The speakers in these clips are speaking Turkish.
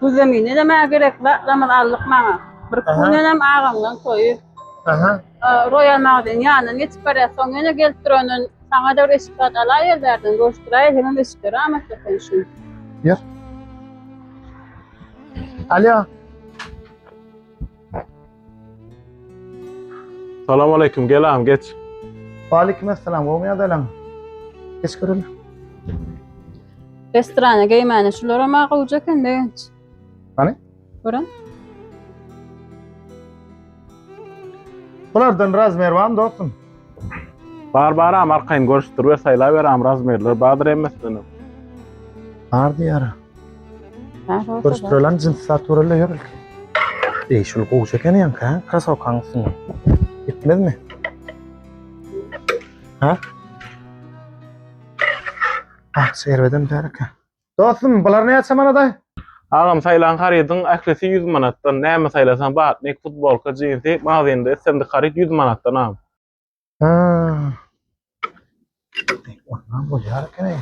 Bu zemini demeye gerek la, Ramazanlık bana. Bir kunenem ağamdan koyu. Royal Magazine yanına geçip barasın, yine gelip duranın sana da reşikat alay ederden, gösterayı hemen reşikleri amaçla konuşun. Yer. Alo. Selamünaleyküm, gel ağam geç. Aleykümselam. Olmaya da lan. Geç görül. Restorana giymene şulara mağa ucakken de genç. Hani? Buran? Bulardan razmervan dostum. Bar ağam arkayın görüştür ve sayılaver ağam razmerler. Badır emmesin. Var diyara. Görüştürülen cinsat uğrayla yorul. Değişul kovacak yani yanka. Kasav kansın. Gitmez mi? Ha? Ah, seyirveden berek ha. Dostum, bular ne yapsamana da? Ağam sayılan karidin aklesi 100 manattan. Näme saylasan batnik, futbolka, jinsi, magazinde sen de karid 100 manattan ağam. Ha. Ondan bu yarak ne?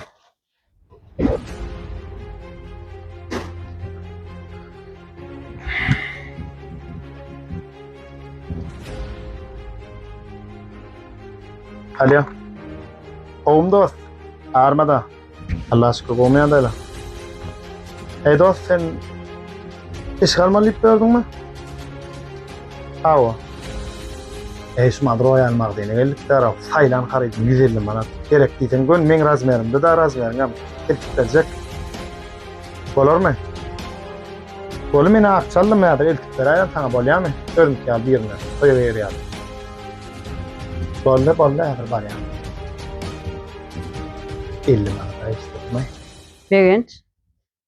Alo. Oğlum dost. Armada. Allah aşkına olmayan da. Hey dost sen iş kalmalıyıp gördün mü? Avo. Şu Royal Magazine geldik taraf saylan karıydım 150 manat. Gerek diysen gön men razmerimde da razmerim ama eltipterecek. Olur mu? Olur mu ne akçalım ya da eltipter ayran sana bol ya mı? Görüm ki ya birine koyu ver ya. Bolle ya var ya. 50 manat istetmey. Genç.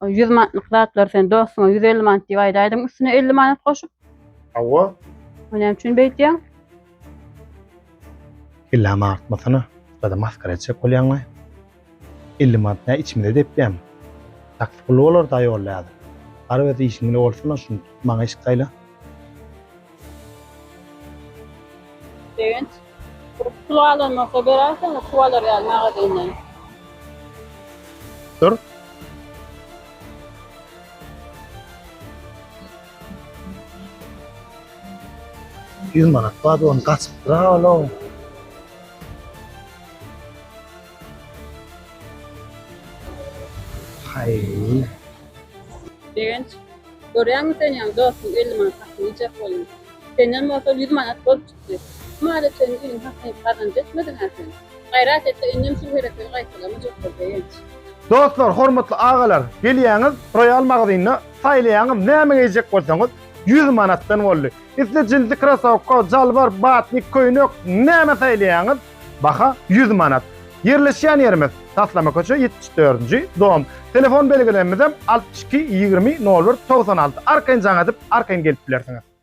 100 manatlık zatlar sen dostuna 150 manat diye aydaydım. Üstüne 50 manat koşup. Avo. Önem için beytiyen. İlla ma artmasını. Da maskara edecek olyan mı? 50 manat ne içimde deplem. Taksipulu olur da yolladı. Arabada işimini olsun şunu tutmana iş sayla. Genç. Pulu alınmasa berarsan sualır yani mağazayından. Dur. Yüz manat vardı onu kaç lira oğlum. Hay. Genç. Görüyor musun yani dostum 50 manat takmayacak olayım. Senin motor 100 manat bol çıktı. Maalesef senin ürün hakkını kazanç etmedin ha sen. Gayret etse ünlüm şu herifleri kayıtlamı çok da genç. Dostlar, hormatly agalar, gelýäňiz Royal Magazynyna saýlaýaňyz näme gejek bolsaňyz 100 manatdan boldy. Isle jinsi krasowka, jalbar, batnik, köýnök näme saýlaýaňyz baha 100 manat. Yerleşýän ýerimiz Taslama köçe 74-nji dom. Telefon belgilemizem 62 20 01 96. Arkaň jaňadyp arkaň gelip bilersiňiz.